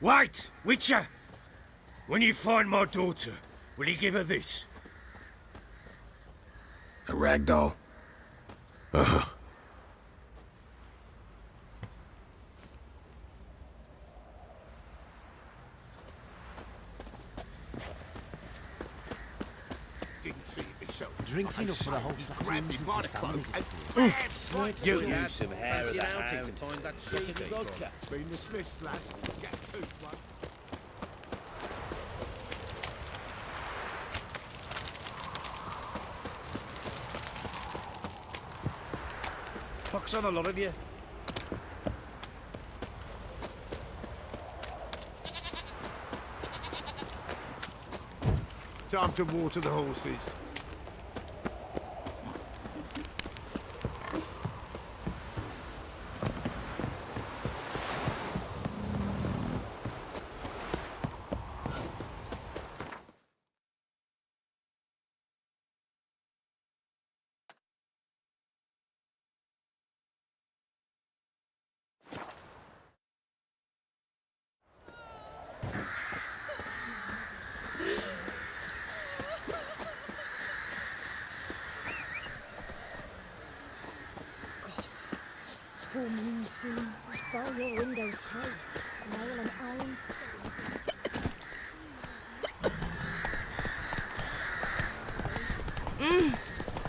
Wait, Witcher! When you find my daughter, will you give her this? A rag doll? Uh-huh. Didn't see it myself. Drinks enough for a whole Grab me by the cloak and You you some hair of the hound. Find that shitty vodka. been the Smiths, lads. Get a tooth one. Pox on a lot of you. Time to water the horses. Full moon soon. Bar your windows tight. Nail and iron.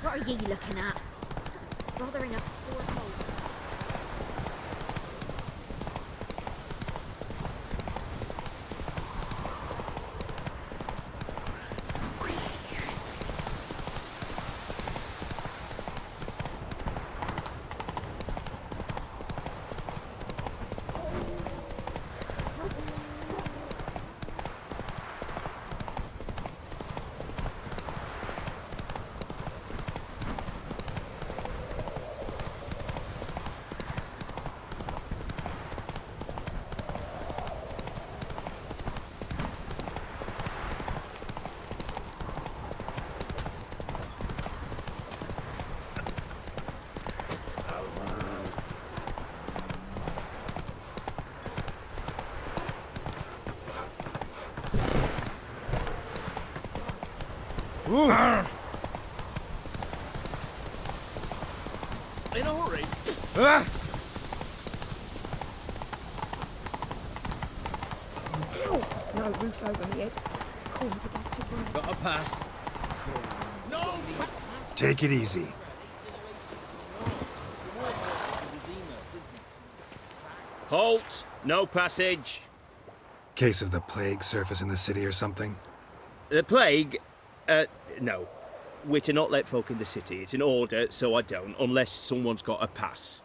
What are ye looking at? Stop bothering us poor folk. In a hurry. Ow! No roof over my head. Corn's about to break. Got a pass. No! Take it easy. Halt! No passage. Case of the plague surface in the city or something? The plague? No. We're to not let folk in the city. It's an order, so I don't, unless someone's got a pass.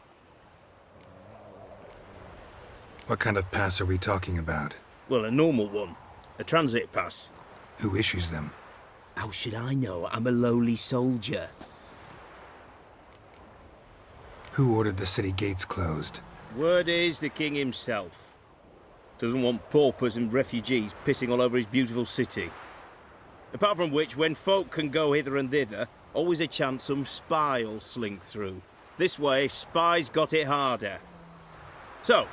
What kind of pass are we talking about? Well, a normal one. A transit pass. Who issues them? How should I know? I'm a lowly soldier. Who ordered the city gates closed? Word is the king himself. Doesn't want paupers and refugees pissing all over his beautiful city. Apart from which, when folk can go hither and thither, always a chance some spy'll slink through. This way, spies got it harder. So,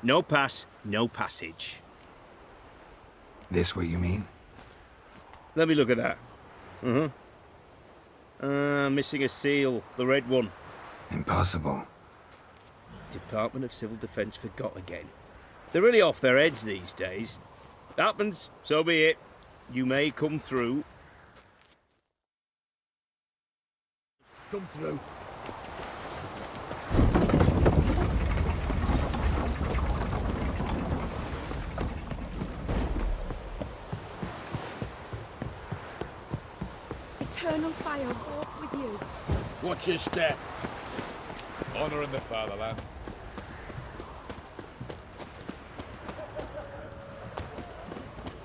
no pass, no passage. This what you mean? Let me look at that. Missing a seal, the red one. Impossible. Department of Civil Defence forgot again. They're really off their heads these days. Happens, so be it. You may come through. Come through. Eternal fire walk with you. Watch your step. Honouring the fatherland.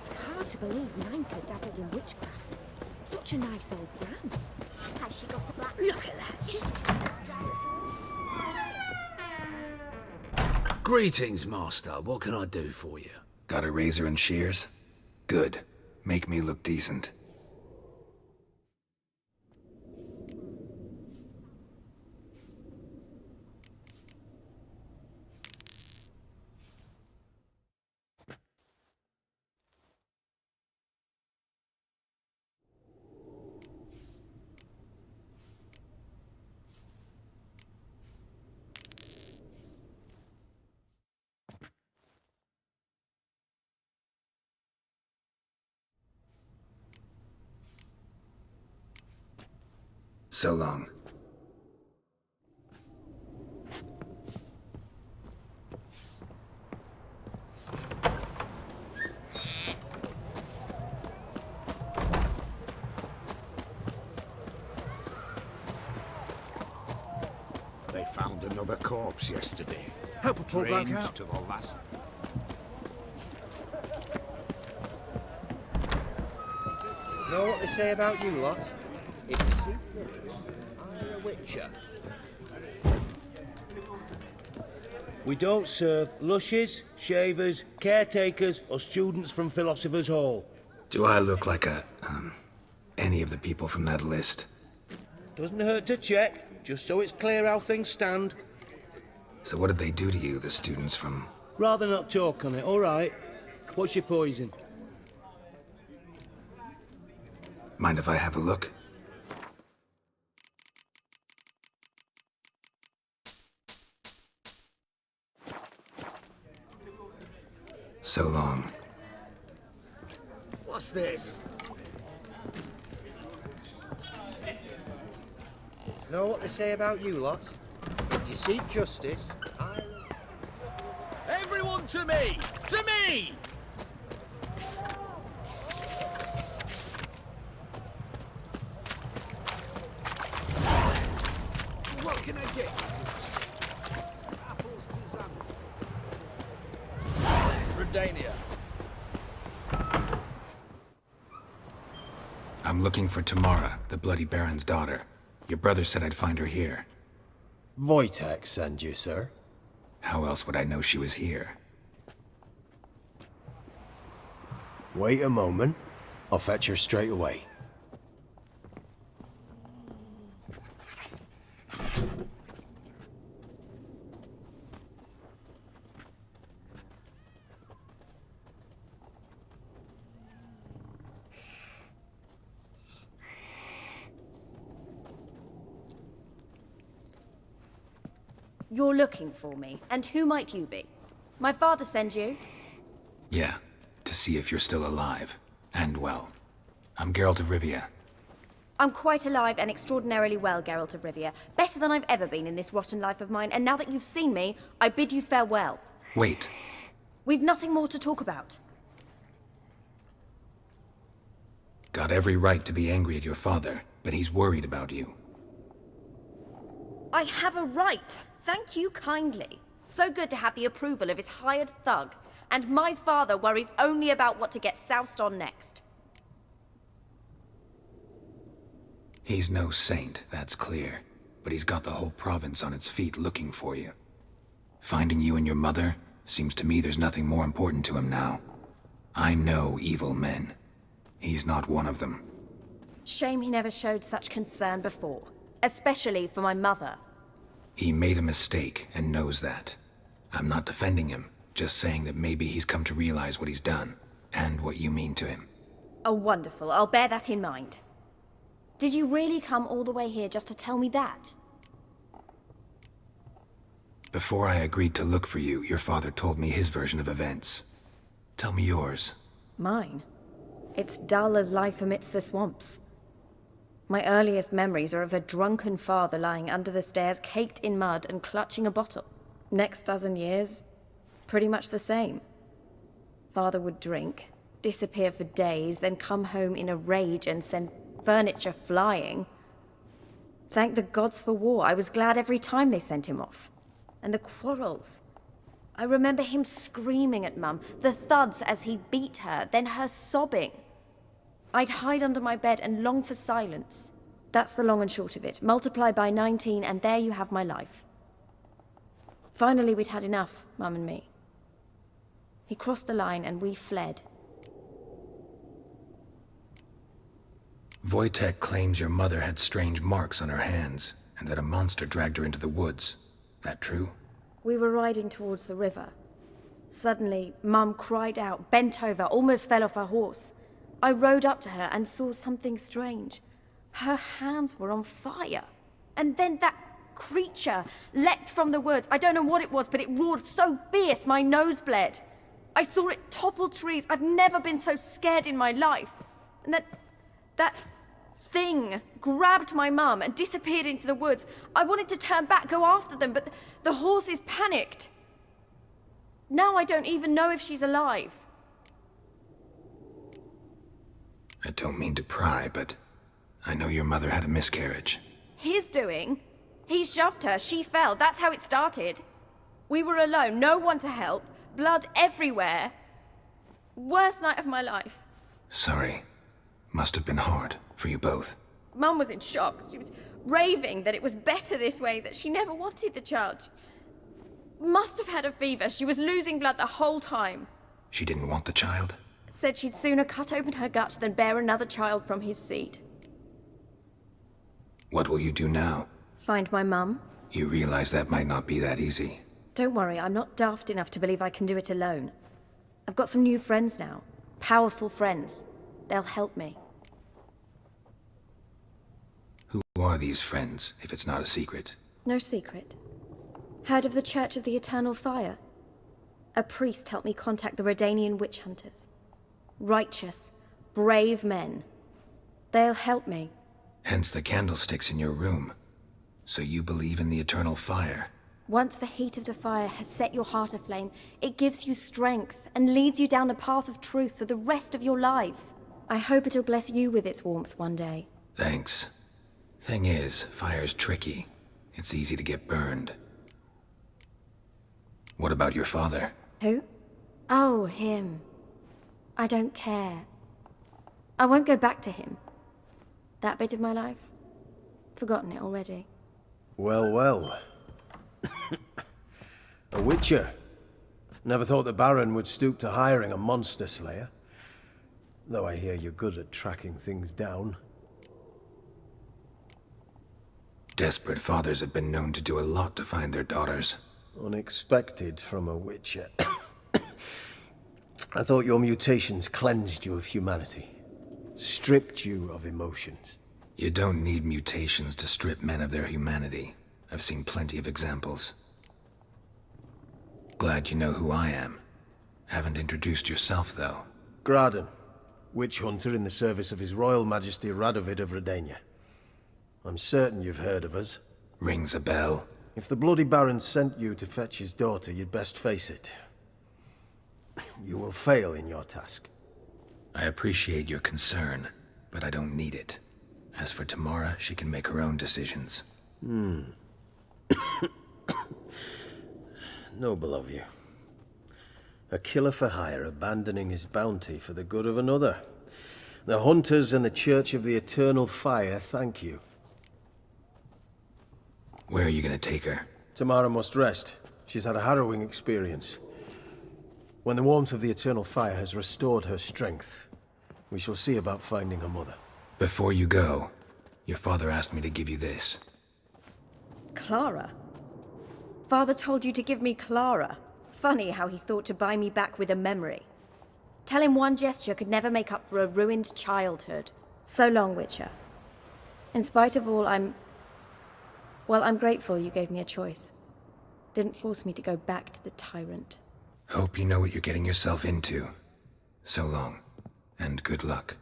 It's hard to believe Nanka dabbled in witchcraft. Such a nice old gran. Has she got a black... Look at that, just... Greetings, master. What can I do for you? Got a razor and shears? Good. Make me look decent. So long. They found another corpse yesterday. Help a poor bloke Drained out. to the last. Know what they say about you lot? If you see I'm a witcher. We don't serve lushes, shavers, caretakers, or students from Philosopher's Hall. Do I look like any of the people from that list? Doesn't hurt to check, just so it's clear how things stand. So what did they do to you, the students from... Rather not talk on it, all right? What's your poison? Mind if I have a look? So long. What's this? Know what they say about you lot? If you seek justice, Everyone to me! To me! What can I get? Apples to Redania. I'm looking for Tamara, the Bloody Baron's daughter. Your brother said I'd find her here. Wojtek send you, sir. How else would I know she was here? Wait a moment. I'll fetch her straight away. You're looking for me, and who might you be? My father send you? Yeah, to see if you're still alive. And well. I'm Geralt of Rivia. I'm quite alive and extraordinarily well, Geralt of Rivia. Better than I've ever been in this rotten life of mine, and now that you've seen me, I bid you farewell. Wait. We've nothing more to talk about. Got every right to be angry at your father, but he's worried about you. I have a right. Thank you kindly. So good to have the approval of his hired thug. And my father worries only about what to get soused on next. He's no saint, that's clear. But he's got the whole province on its feet looking for you. Finding you and your mother, seems to me there's nothing more important to him now. I know evil men. He's not one of them. Shame he never showed such concern before. Especially for my mother. He made a mistake and knows that. I'm not defending him, just saying that maybe he's come to realize what he's done, and what you mean to him. Oh, wonderful. I'll bear that in mind. Did you really come all the way here just to tell me that? Before I agreed to look for you, your father told me his version of events. Tell me yours. Mine? It's dull as life amidst the swamps. My earliest memories are of a drunken father lying under the stairs, caked in mud and clutching a bottle. Next dozen years, pretty much the same. Father would drink, disappear for days, then come home in a rage and send furniture flying. Thank the gods for war. I was glad every time they sent him off. And the quarrels. I remember him screaming at Mum, the thuds as he beat her, then her sobbing. I'd hide under my bed and long for silence. That's the long and short of it. Multiply by 19 and there you have my life. Finally, we'd had enough, Mum and me. He crossed the line and we fled. Wojtek claims your mother had strange marks on her hands, and that a monster dragged her into the woods. That true? We were riding towards the river. Suddenly, Mum cried out, bent over, almost fell off her horse. I rode up to her and saw something strange. Her hands were on fire. And then that creature leapt from the woods. I don't know what it was, but it roared so fierce my nose bled. I saw it topple trees. I've never been so scared in my life. And that thing grabbed my mum and disappeared into the woods. I wanted to turn back, go after them, but the horses panicked. Now I don't even know if she's alive. I don't mean to pry, but I know your mother had a miscarriage. His doing? He shoved her, she fell, that's how it started. We were alone, no one to help, blood everywhere. Worst night of my life. Sorry. Must have been hard for you both. Mum was in shock. She was raving that it was better this way, that she never wanted the child. Must have had a fever. She was losing blood the whole time. She didn't want the child? Said she'd sooner cut open her gut than bear another child from his seed. What will you do now? Find my mum. You realize that might not be that easy. Don't worry, I'm not daft enough to believe I can do it alone. I've got some new friends now. Powerful friends. They'll help me. Who are these friends, if it's not a secret? No secret. Heard of the Church of the Eternal Fire? A priest helped me contact the Redanian witch hunters. Righteous, brave men. They'll help me. Hence the candlesticks in your room. So you believe in the eternal fire? Once the heat of the fire has set your heart aflame, it gives you strength and leads you down the path of truth for the rest of your life. I hope it'll bless you with its warmth one day. Thanks. Thing is, fire's tricky. It's easy to get burned. What about your father? Who? Oh, him. I don't care. I won't go back to him. That bit of my life? Forgotten it already. Well, well. A witcher. Never thought the Baron would stoop to hiring a monster slayer. Though I hear you're good at tracking things down. Desperate fathers have been known to do a lot to find their daughters. Unexpected from a witcher. I thought your mutations cleansed you of humanity. Stripped you of emotions. You don't need mutations to strip men of their humanity. I've seen plenty of examples. Glad you know who I am. Haven't introduced yourself, though. Graden, witch hunter in the service of His Royal Majesty Radovid of Redania. I'm certain you've heard of us. Rings a bell. If the Bloody Baron sent you to fetch his daughter, you'd best face it. You will fail in your task. I appreciate your concern, but I don't need it. As for Tamara, she can make her own decisions. Noble of you. A killer for hire abandoning his bounty for the good of another. The hunters and the Church of the Eternal Fire thank you. Where are you gonna take her? Tamara must rest. She's had a harrowing experience. When the warmth of the Eternal Fire has restored her strength, we shall see about finding her mother. Before you go, your father asked me to give you this. Clara? Father told you to give me Clara. Funny how he thought to buy me back with a memory. Tell him one gesture could never make up for a ruined childhood. So long, Witcher. In spite of all, I'm grateful you gave me a choice. Didn't force me to go back to the tyrant. Hope you know what you're getting yourself into. So long, and good luck.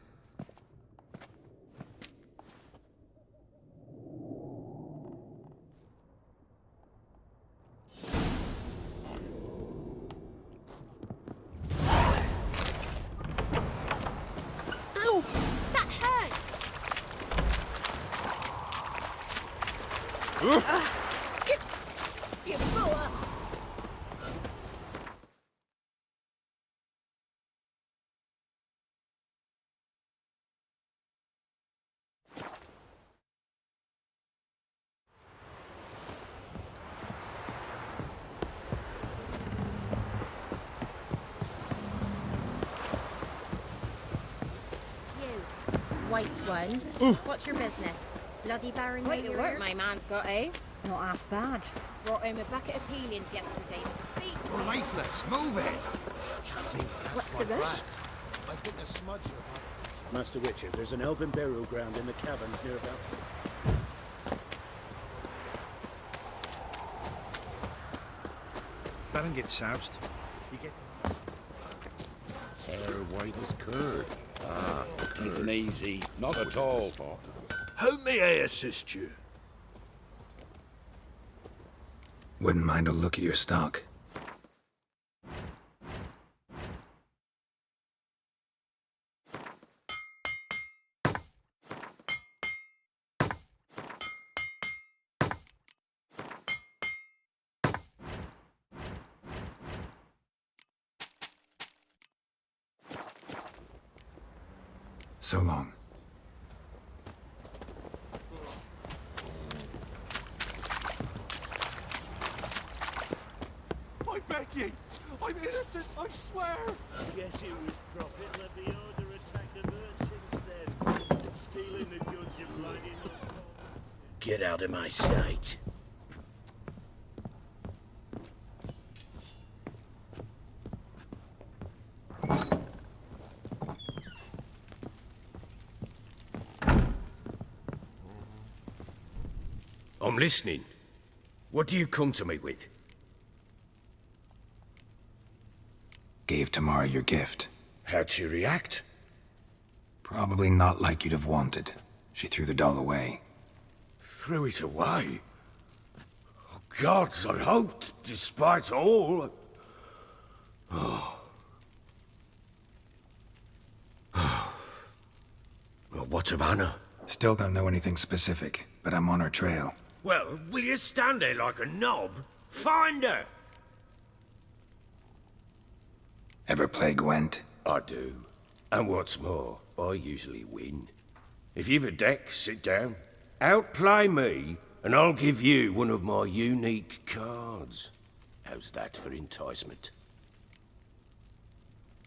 Ow! That hurts! You fool! White one. What's your business? Bloody Baron. Quite the work my man's got, eh? Not half bad. Brought home a bucket of peelings yesterday. We're lifeless. Move it. What's the rush? I think a smudge. Master Witcher, there's an elven burial ground in the caverns near about. Baron gets soused. You get... Hair white as curd. Ah, Isn't easy. Not at all. How may I assist you? Wouldn't mind a look at your stock. So long. I beg you! I'm innocent, I swear! Guess it was profit. Let the order attack the merchants then. Stealing the goods you're lining up. Get out of my sight. I'm listening. What do you come to me with? Gave Tamara your gift. How'd she react? Probably not like you'd have wanted. She threw the doll away. Threw it away? Oh, gods, I hoped, despite all... Oh. Well, what of Anna? Still don't know anything specific, but I'm on her trail. Well, will you stand there like a knob? Find her! Ever play Gwent? I do. And what's more, I usually win. If you've a deck, sit down. Outplay me, and I'll give you one of my unique cards. How's that for enticement?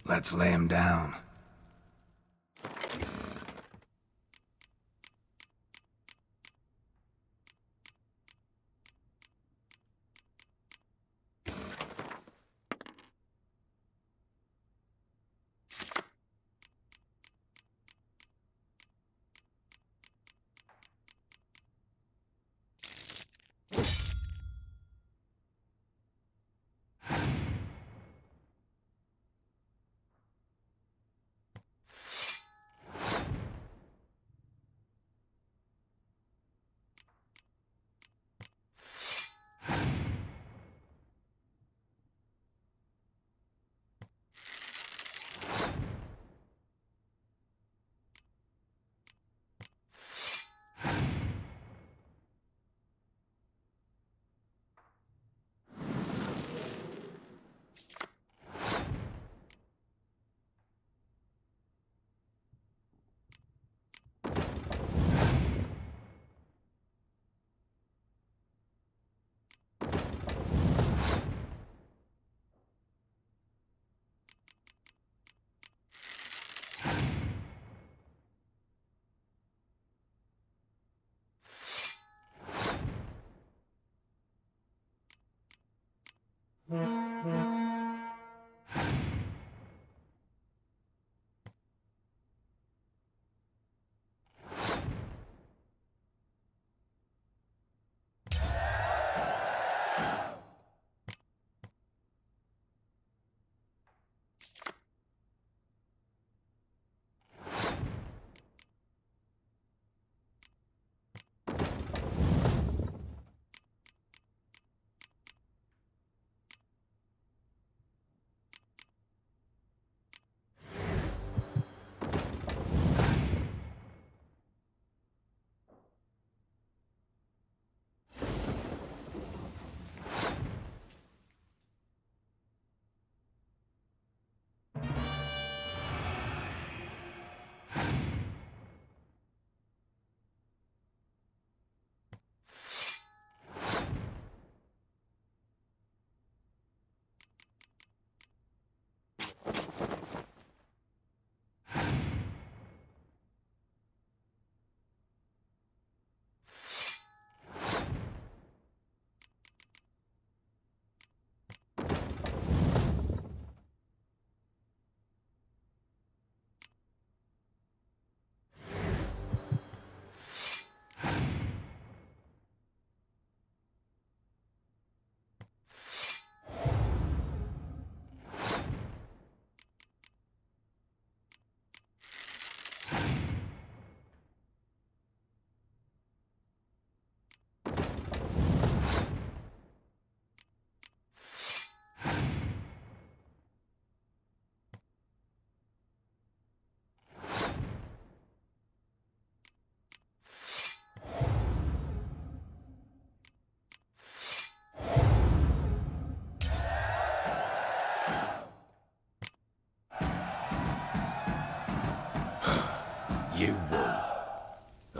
Let's lay him down.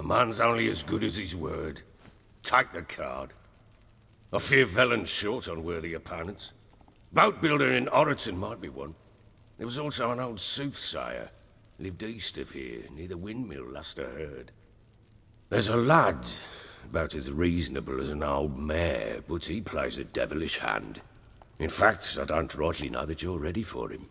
man's only as good as his word. Take the card. I fear Velen's short on worthy opponents. Boat builder in Oroton might be one. There was also an old soothsayer. Lived east of here, near the windmill, last I heard. There's a lad, about as reasonable as an old mare, but he plays a devilish hand. In fact, I don't rightly know that you're ready for him.